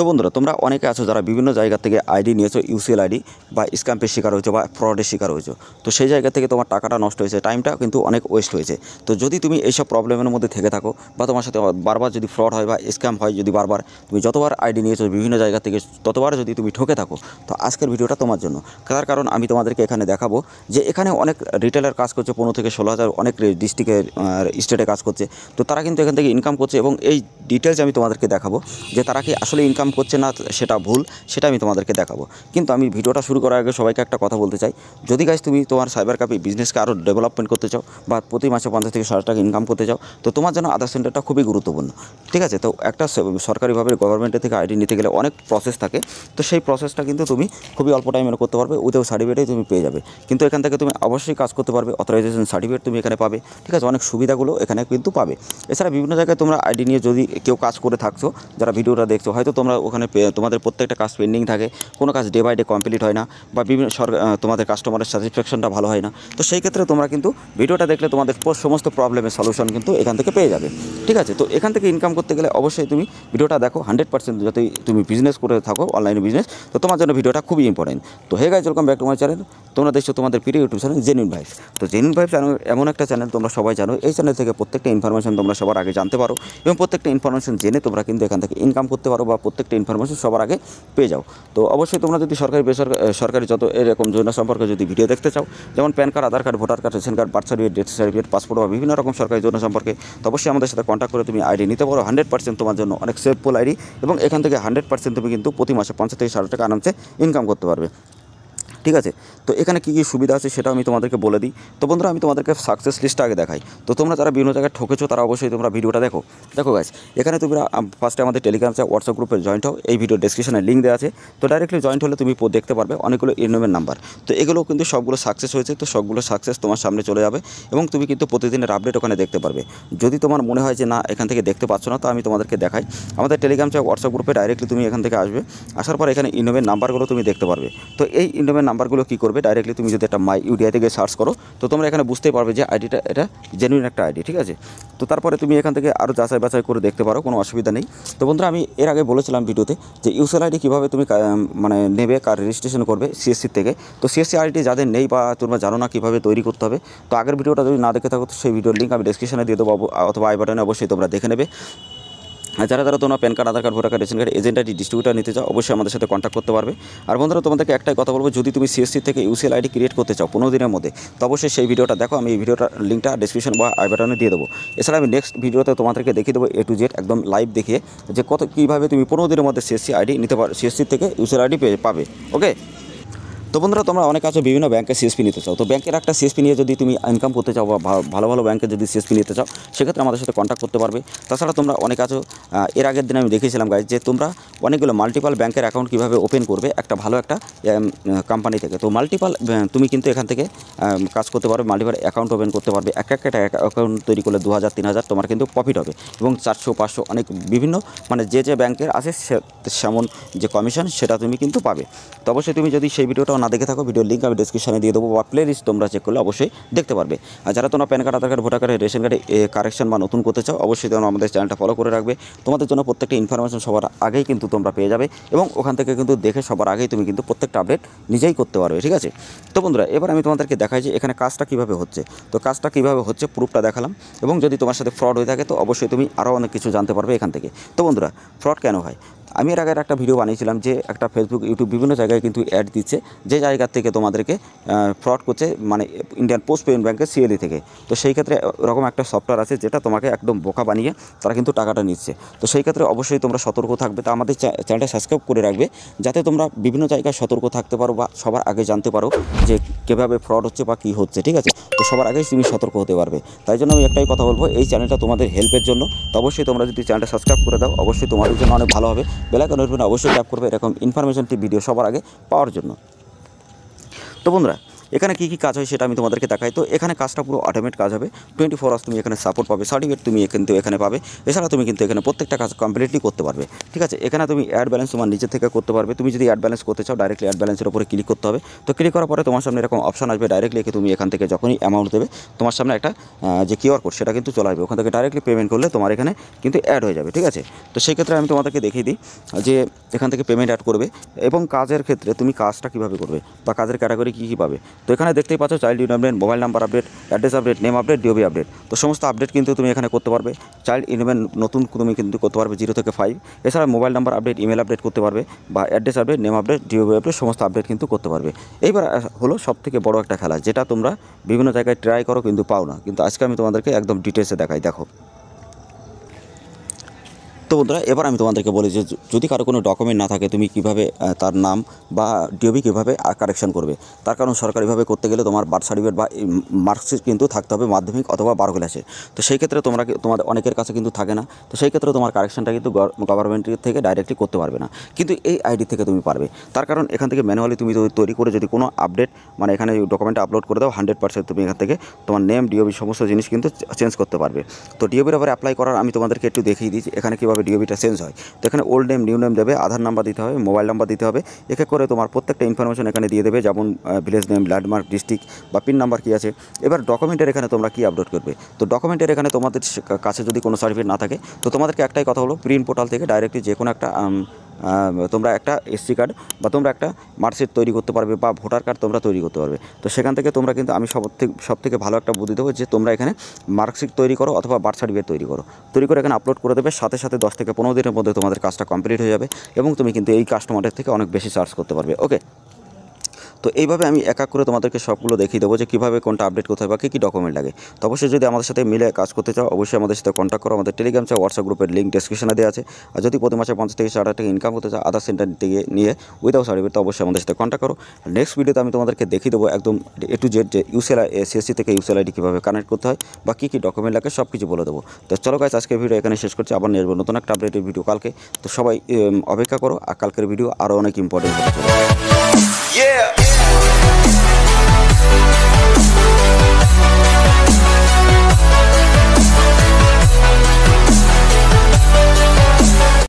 তো বন্ধুরা তোমরা অনেকে আছো যারা বিভিন্ন জায়গা থেকে আইডি নিয়েছো, ইউসিএল আইডি বা স্ক্যামের শিকার হয়েছো বা ফ্রডের শিকার হয়েছো। তো সেই জায়গা থেকে তোমার টাকাটা নষ্ট হয়েছে, টাইমটা কিন্তু অনেক ওয়েস্ট হয়েছে। তো যদি তুমি এইসব প্রবলেমের মধ্যে থেকে থাকো বা তোমার সাথে বারবার যদি ফ্রড হয় বা স্ক্যাম হয়, যদি বারবার তুমি যতবার আইডি নিয়েছো বিভিন্ন জায়গা থেকে ততবার যদি তুমি ঠকে থাকো, তো আজকের ভিডিওটা তোমার জন্য। তার কারণ আমি তোমাদেরকে এখানে দেখাবো যে এখানে অনেক রিটেলার কাজ করছে, 15 থেকে 16,000 অনেক ডিস্ট্রিক্টের স্টেটে কাজ করছে। তো তারা কিন্তু এখান থেকে ইনকাম করছে এবং এই ডিটেলস আমি তোমাদেরকে দেখাবো যে তারা কি আসলে ইনকাম করছে না সেটা ভুল, সেটা আমি তোমাদেরকে দেখাবো। কিন্তু আমি ভিডিওটা শুরু করার আগে সবাইকে একটা কথা বলতে চাই, যদি গাইজ তুমি তোমার সাইবার ক্যাফে বিজনেসকে আরও ডেভেলপমেন্ট করতে চাও বা প্রতি মাসে 50 থেকে 60 টাকা ইনকাম করতে চাও, তো তোমার জন্য আধার সেন্টারটা খুবই গুরুত্বপূর্ণ। ঠিক আছে, তো একটা সরকারিভাবে গভর্নমেন্টের থেকে আইডি নিতে গেলে অনেক প্রসেস থাকে। তো সেই প্রসেসটা কিন্তু তুমি খুবই অল্প টাইমে করতে পারবে, উইদাউট সার্টিফিকেটেই তুমি পেয়ে যাবে। কিন্তু এখান থেকে তুমি অবশ্যই কাজ করতে পারবে, অথরাইজেশন সার্টিফিকেট তুমি এখানে পাবে। ঠিক আছে, অনেক সুবিধাগুলো এখানে কিন্তু পাবে। এছাড়া বিভিন্ন জায়গায় তোমরা আইডি নিয়ে যদি কেউ কাজ করে থাকছো, যারা ভিডিওটা দেখছো, হয়তো তোমরা ওখানে তোমাদের প্রত্যেকটা কাজ পেন্ডিং থাকে, কোনো কাজ ডে বাই ডে কমপ্লিট হয় না বা বিভিন্ন তোমাদের কাস্টমারের স্যাটিসফ্যাকশনটা ভালো হয় না। তো সেই ক্ষেত্রে তোমরা কিন্তু ভিডিওটা দেখলে তোমাদের সমস্ত প্রবলেমের সলিউশন কিন্তু এখান থেকে পেয়ে যাবে। ঠিক আছে, তো এখান থেকে ইনকাম করতে গেলে অবশ্যই তুমি ভিডিওটা দেখো 100%। যতই তুমি বিজনেস করে থাকো, অনলাইনে বিজনেস, তো তোমার জন্য ভিডিওটা খুবই ইম্পর্টেন্ট। তো hey guys, welcome back to my channel. তোমরা দেখছো তোমাদের প্রিয় ইউটিউব চ্যানেল জেনুইন ভাইবস। তো জেনুইন ভাইবস এমন একটা চ্যানেল, তোমরা সবাই জানো, এই চ্যানেল থেকে প্রত্যেকটা ইনফরমেশন তোমরা সবার আগে জানতে পারো এবং প্রত্যেকটা ইনফরমেশন জেনে তোমরা কিন্তু এখান থেকে ইনকাম করতে পারো বা প্রত্যেকটা ইনফরমেশন সবার আগে পেয়ে যাও। তো অবশ্যই তোমরা যদি সরকারি সরকারি যত এরকম যোজনা সম্পর্কে যদি ভিডিও দেখতে চাও, যেমন PAN card, Aadhaar card, voter card, ration card, birth certificate, death certificate, passport বা বিভিন্ন রকম সরকারি যোজনা সম্পর্কে, তো অবশ্যই আমাদের সাথে কন্ট্যাক্ট করে তুমি আইডি নিতে পারো। 100% তোমার জন্য অনেক সেফফুল আইডি এবং এখান থেকে 100% তুমি কিন্তু প্রতি মাসে 50 থেকে 60 টাকা আরামসে ইনকাম করতে পারবে। ঠিক আছে, তো এখানে কী কী সুবিধা আছে সেটা আমি তোমাদেরকে বলে দিই। তো বন্ধুরা, আমি তোমাদেরকে সাকসেস লিস্টটা আগে দেখাই। তো তোমরা যারা বিভিন্ন জায়গায় ঠকেছো তারা অবশ্যই তোমরা ভিডিওটা দেখো গাইস। এখানে তোমরা ফার্স্টে আমাদের টেলিগ্রাম হোয়াটসঅ্যাপ গ্রুপে জয়েন্ট হও, এই ভিডিও ডেসক্রিপশনে লিঙ্ক দেওয়া আছে। তো ডাইরেক্টলি জয়েন্ট হলে তুমি দেখতে পারবে অনেকগুলো ইনভেস্টমেন্ট নাম্বার। তো এগুলো কিন্তু সবগুলো সাকসেস হয়েছে, তো সবগুলো সাকসেস তোমার সামনে চলে যাবে এবং তুমি কিন্তু প্রতিদিনের আপডেট ওখানে দেখতে পারবে। যদি তোমার মনে হয় যে না এখান থেকে দেখতে পাচ্ছ না, তো আমি তোমাদেরকে দেখাই। আমাদের টেলিগ্রাম হোয়াটসঅ্যাপ গ্রুপে ডাইরেক্টলি তুমি এখান থেকে আসবে, আসার পর এখানে ইনভেস্টমেন্ট নাম্বারগুলো তুমি দেখতে পারবে। তো এই ইনভেস্টমেন্ট নাম্বারগুলো কী করবে, ডাইরেক্টলি তুমি যদি একটা মাই ইউডিআই থেকে সার্চ করো, তো তোমরা এখানে বুঝতেই পারবে যে আইডিটা এটা জেনুইন একটা আইডি। ঠিক আছে, তো তারপরে তুমি এখান থেকে আরও যাচাই বাছাই করে দেখতে পারো, কোনো অসুবিধা নেই। তো বন্ধুরা, আমি এর আগে বলেছিলাম ভিডিওতে যে ইউসিএল আইডি কীভাবে তুমি মানে নেবে, কার রেজিস্ট্রেশন করবে সিএসসি থেকে। তো সিএসসি আইডি যাদের নেই বা তোমরা জানো না কীভাবে তৈরি করতে হবে, তো আগের ভিডিওটা যদি না দেখে থাকো তো সেই ভিডিওর লিঙ্ক আমি ডেসক্রিপশনে দিয়ে দেবো অথবা আই বাটনে, অবশ্যই তোমরা দেখে নেবে। আর যারা তোমরা PAN card, Aadhaar card, voter card, ration card, agent ID, distributor নিতে চাও, অবশ্যই আমাদের সাথে কন্ট্যাক্ট করতে পারবে। আর বন্ধুরা, তোমাদেরকে একটাই কথা বলবো, যদি তুমি সিএসসি থেকে ইউসিএল আইডি ক্রিয়েট করতে চাও 15 দিনের মধ্যে, তো অবশ্যই সেই ভিডিওটা দেখো। আমি এই ভিডিওটার লিঙ্কটা ডেসক্রিপশন বা আই বাটনে দিয়ে দেবো। এছাড়া আমি নেক্সট ভিডিওতে তোমাদেরকে দেখিয়ে দেবো A to Z একদম লাইভ দেখিয়ে যে কীভাবে তুমি 15 দিনের মধ্যে সিএসসি আইডি নিতে পারো, সিএসসি থেকে ইউসিএল আইডি পাবে। ওকে, তো বন্ধুরা, তোমরা অনেক আছে বিভিন্ন ব্যাংকে সিএসপি নিতে চাও। তো ব্যাংকের একটা সিএসপি নিয়ে যদি তুমি ইনকাম করতে চাও বা ভালো ভালো ব্যাংকে যদি সিএসপি নিতে চাও, সেক্ষেত্রে আমাদের সাথে কন্ট্যাক্ট করতে পারবে। তাছাড়া তোমরা অনেক আছো, এর আগের দিনে আমি দেখিয়েছিলাম গাইজ যে তোমরা অনেকগুলো মাল্টিপাল ব্যাংকের অ্যাকাউন্ট কীভাবে ওপেন করবে একটা ভালো একটা কোম্পানি থেকে। তো মাল্টিপাল তুমি কিন্তু এখান থেকে কাজ করতে পারবে, মাল্টিপাল অ্যাকাউন্ট ওপেন করতে পারবে। একটা অ্যাকাউন্ট তৈরি করলে 2000, 3000 তোমার কিন্তু প্রফিট হবে এবং 400, 500 অনেক বিভিন্ন মানে যে ব্যাংকের আছে সেমন যে কমিশন সেটা তুমি কিন্তু পাবে। তো অবশ্যই তুমি যদি সেই ভিডিওটাও না দেখে থাকো, ভিডিওর লিঙ্ক আমি ডেসক্রিপশনে দিয়ে দেবো বা প্লে লিস্ট তোমরা চেক করলে অবশ্যই দেখতে পারবে। আর যারা তোমরা PAN card, Aadhaar card, voter card, ration কার্ডে কারেকশন বা নতুন করতে চাও, অবশ্যই তোমরা আমাদের চ্যানেলটা ফলো করে রাখবে। তোমাদের জন্য প্রত্যেকটা ইনফরমেশন সবার আগেই কিন্তু তোমরা পেয়ে যাবে এবং ওখান থেকে কিন্তু দেখে সবার আগেই তুমি কিন্তু প্রত্যেকটা আপডেট নিজেই করতে পারবে। ঠিক আছে, তো বন্ধুরা, এবার আমি তোমাদেরকে দেখাই যে এখানে কাজটা কীভাবে হচ্ছে। তো কাজটা কীভাবে হচ্ছে প্রুফটা দেখালাম এবং যদি তোমার সাথে ফ্রড হয়ে থাকে তো অবশ্যই তুমি আরও অনেক কিছু জানতে পারবে এখান থেকে। তো বন্ধুরা, ফ্রড কেন হয়, আমি এর আগে একটা ভিডিও বানিয়েছিলাম যে একটা ফেসবুক, ইউটিউব বিভিন্ন জায়গায় কিন্তু অ্যাড দিচ্ছে যে জায়গা থেকে তোমাদেরকে ফ্রড করছে, মানে ইন্ডিয়ান পোস্ট পেমেন্ট ব্যাঙ্কের সিএলই থেকে। তো সেই ক্ষেত্রে এরকম একটা সফটওয়্যার আছে যেটা তোমাকে একদম বোকা বানিয়ে তারা কিন্তু টাকাটা নিচ্ছে। তো সেই ক্ষেত্রে অবশ্যই তোমরা সতর্ক থাকবে। তা আমাদের চ্যানেলটা সাবস্ক্রাইব করে রাখবে যাতে তোমরা বিভিন্ন জায়গায় সতর্ক থাকতে পারো বা সবার আগে জানতে পারো যে কীভাবে ফ্রড হচ্ছে বা কী হচ্ছে। ঠিক আছে, তো সবার আগেই তুমি সতর্ক হতে পারবে। তাই জন্য আমি একটাই কথা বলবো, এই চ্যানেলটা তোমাদের হেল্পের জন্য। তো অবশ্যই তোমরা যদি চ্যানেলটা সাবস্ক্রাইব করে দাও, অবশ্যই তোমাদের জন্য অনেক ভালো হবে। বেল আইকন অবশ্যই ট্যাপ করবে এরকম ইনফরমেশনটি ভিডিও সবার আগে পাওয়ার জন্য। তো বন্ধুরা, এখানে কী কী কাজ হয় সেটা আমি তোমাদেরকে দেখাই। তো এখানে কাজটা পুরো অটোমেট কাজ হবে, 24 আওয়ার্স তুমি এখানে সাপোর্ট পাবে, সার্টিফিকেট তুমি কিন্তু এখানে পাবে। এছাড়া তুমি কিন্তু এখানে প্রত্যেকটা কাজ কমপ্লিটলি করতে পারবে, ঠিক আছে। এখানে তুমি অ্যাড ব্যালেন্স তোমার নিজে থেকে করতে পারবে। তুমি যদি অ্যাড ব্যালেন্স করতে চাও ডাইরেক্টলি অ্যাড ব্যালেন্সের উপরে ক্লিক করতে হবে। তো ক্লিক করার পরে তোমার সামনে এরকম অপশন আসবে, ডাইরেক্টলি তুমি এখান থেকে যখনই অ্যামাউন্ট দেবে তোমার সামনে একটা যে কিউআর কোড সেটা কিন্তু চলে আসবে, ওখান থেকে ডাইরেক্টলি পেমেন্ট করলে তোমার এখানে কিন্তু অ্যাড হয়ে যাবে, ঠিক আছে। তো সেই ক্ষেত্রে আমি তোমাদেরকে দেখিয়ে দিই যে এখান থেকে পেমেন্ট অ্যাড করবে এবং কাজের ক্ষেত্রে তুমি কাজটা কীভাবে করবে বা কাজের ক্যাটাগরি কী কী পাবে। তো এখানে দেখতেই পাচ্ছ child in update, mobile number update, address update, name update, DOB update. তো সমস্ত আপডেট কিন্তু তুমি এখানে করতে পারবে। চাইল্ড ইনভেন নতুন তুমি কিন্তু করতে পারবে 0 থেকে 5। এছাড়া mobile number update, email update করতে পারবে বা address update, name update, DOB update সমস্ত আপডেট কিন্তু করতে পারবে। এইবার হলো সবথেকে বড় একটা খেলা, যেটা তোমরা বিভিন্ন জায়গায় ট্রাই করো কিন্তু পাও না, কিন্তু আজকে আমি তোমাদেরকে একদম ডিটেলসে দেখাই। দেখো তো বন্ধুরা, এবার আমি তোমাদেরকে বলি যে যদি কারো কোনো ডকুমেন্ট না থাকে তুমি কিভাবে তার নাম বা ডিওবি কীভাবে কারেকশন করবে। তার কারণ সরকারিভাবে করতে গেলে তোমার বার্থ সার্টিফিকেট বা মার্কশিট কিন্তু থাকতে হবে মাধ্যমিক অথবা 12 ক্লাসে। তো সেই ক্ষেত্রে তোমাদের অনেকের কাছে কিন্তু থাকে না। তো সেই ক্ষেত্রে তোমার কারেকশনটা কিন্তু গভর্নমেন্টের থেকে ডাইরেক্টলি করতে পারবে না, কিন্তু এই আইডি থেকে তুমি পারবে। তার কারণ এখান থেকে ম্যানুয়ালি তুমি তৈরি করে যদি কোনো আপডেট মানে এখানে ডকুমেন্টে আপলোড করে দাও 100% তুমি এখান থেকে তোমার নেম, ডিওবি সমস্ত জিনিস কিন্তু চেঞ্জ করতে পারবে। তো ডিওবির আবার অ্যাপ্লাই করার আমি তোমাদেরকে একটু দেখিয়ে দিই এখানে কীভাবে ডিওবিটা চেঞ্জ হয়। তো এখানে ওল্ড নেম, নিউ নেম দেবে, আধার নাম্বার দিতে হবে, মোবাইল নাম্বার দিতে হবে। এক এক করে তোমার প্রত্যেকটা ইনফরমেশন এখানে দিয়ে দেবে, যেমন ভিলেজ নেম, ল্যান্ডমার্ক, ডিস্ট্রিক্ট বা পিন নাম্বার কী আছে। এবার ডকুমেন্টের এখানে তোমরা কী আপলোড করবে। তো ডকুমেন্টের এখানে তোমাদের কাছে যদি কোনো সার্টিফিকেট না থাকে তো তোমাদেরকে একটাই কথা হলো, প্রিন্ট পোর্টাল থেকে ডাইরেক্টলি যে কোনো একটা তোমরা একটা এসসি কার্ড বা তোমরা একটা মার্কশিট তৈরি করতে পারবে বা ভোটার কার্ড তোমরা তৈরি করতে পারবে। তো সেখান থেকে তোমরা কিন্তু আমি সব থেকে ভালো একটা বুদ্ধি দেবো যে তোমরা এখানে মার্কশিট তৈরি করো অথবা বার্থ সার্টিফিকেট তৈরি করে এখানে আপলোড করে দেবে। সাথে সাথে 10 থেকে 15 দিনের মধ্যে তোমাদের কাজটা কমপ্লিট হয়ে যাবে এবং তুমি কিন্তু এই কাস্টমারের থেকে অনেক বেশি চার্জ করতে পারবে। ওকে, তো এইভাবে আমি এক এক করে তোমাদেরকে সবগুলো দেখিয়ে দেবো যে কীভাবে কোনটা আপডেট করতে হবে বা কী ডকুমেন্ট লাগে। তো অবশ্যই যদি আমাদের সাথে মিলে কাজ করতে চাও অবশ্যই আমাদের সাথে কন্ট্যাক্ট করো। আমাদের টেলিগ্রাম চাও, হোয়াটসঅ্যাপ গ্রুপের লিঙ্ক ডেসক্রিপশনে দেওয়া আছে। আর যদি প্রতি মাসে 50 থেকে 60 টাকা ইনকাম করতে চাও আদার সেন্টার থেকে নিয়ে উইদাউট সার্টিফিকেট, তো অবশ্যই আমাদের সাথে কন্ট্যাক্ট করো। নেক্সট ভিডিওতে আমি তোমাদেরকে দেখিয়ে দেবো একদম A to Z যে সিএসসি থেকে ইউসিএল আইডি কীভাবে কানেক্ট করতে হয় বা কী কী ডকুমেন্ট লাগে সব কিছু বলে দেবো। তো চলো গাইস, আজকের ভিডিও এখানে শেষ করছি, আবার নিয়ে আসবো নতুন একটা আপডেটের ভিডিও কালকে। তো সবাই অপেক্ষা করো, আর কালকের ভিডিও আরও অনেক ইম্পর্টেন্ট।